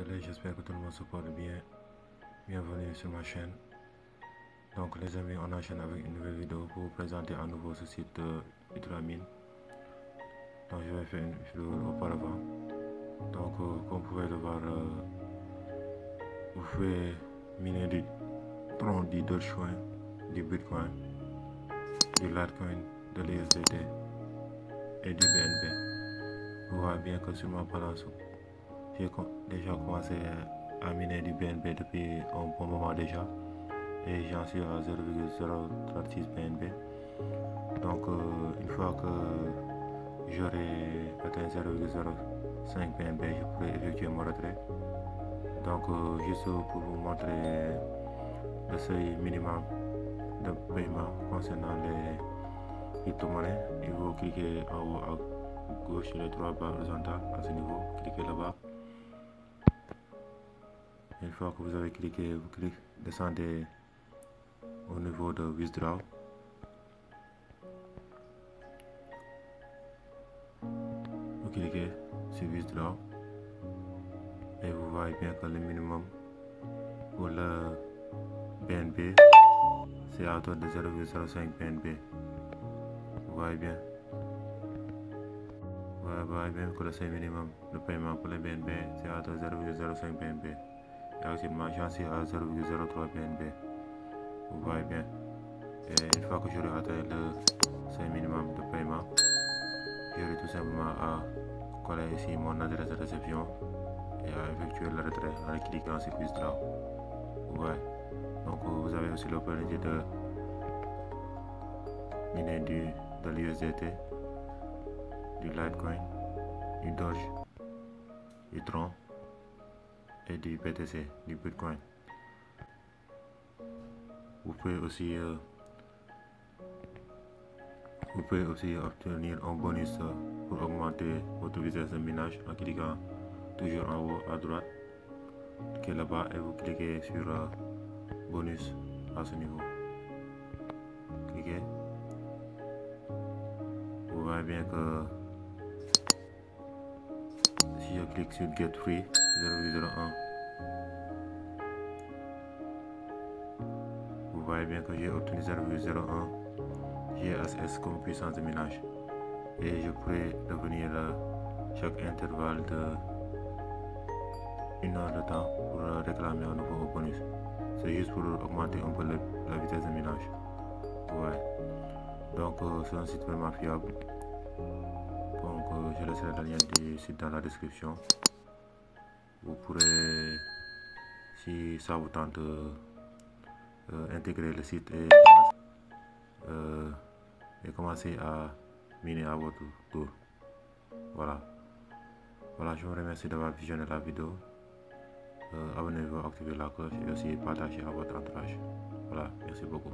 Salut, j'espère que tout le monde se porte bien. Bienvenue sur ma chaîne. Donc les amis, on enchaîne avec une nouvelle vidéo pour vous présenter à nouveau ce site Ultramine. Donc je vais faire une vidéo auparavant. Donc comme vous pouvez le voir, vous pouvez miner du Tron, du Dogecoin, du Bitcoin, du Litecoin, de l'USDT et du BNB. Vous voyez bien que sur ma balance, j'ai déjà commencé à miner du BNB depuis un bon moment déjà et j'en suis à 0,036 BNB. Donc une fois que j'aurai atteint 0,05 BNB, je pourrai effectuer mon retrait. Donc juste pour vous montrer le seuil minimum de paiement concernant les crypto-monnaies, il faut cliquer en haut à gauche sur les trois barres horizontales à ce niveau, cliquez là-bas. Une fois que vous avez cliqué, vous descendez au niveau de Withdraw. Vous cliquez sur Withdraw et vous voyez bien que le minimum pour le BNB c'est à hauteur de 0,05 BNB. Vous voyez bien. Vous voyez bien que le seuil minimum de paiement pour le BNB c'est à hauteur de 0,05 BNB. Et actuellement j'en suis à 0,03 BNB. Vous voyez bien. Et une fois que j'aurai atteint le seuil minimum de paiement, j'aurai tout simplement à coller ici mon adresse de réception et à effectuer le retrait en cliquant sur Withdraw. Ouais. Donc vous avez aussi l'opportunité de miner de l'USDT, du Litecoin, du Doge, du Tron et du BTC, du Bitcoin. Vous pouvez aussi obtenir un bonus pour augmenter votre vitesse de minage en cliquant toujours en haut à droite, cliquez là-bas et vous cliquez sur bonus à ce niveau. Cliquez. Vous voyez bien que si je clique sur Get Free 0,01, vous voyez bien que j'ai obtenu 0,01 GSS comme puissance de minage et je pourrais revenir chaque intervalle de 1 heure de temps pour réclamer un nouveau bonus. C'est juste pour augmenter un peu la vitesse de minage. Ouais. Donc c'est un site vraiment fiable. Donc je laisserai le lien du site dans la description. Vous pourrez, si ça vous tente, intégrer le site et commencer à miner à votre tour. Voilà. Voilà, je vous remercie d'avoir visionné la vidéo. Abonnez-vous, activez la cloche et aussi partagez à votre entourage. Voilà, merci beaucoup.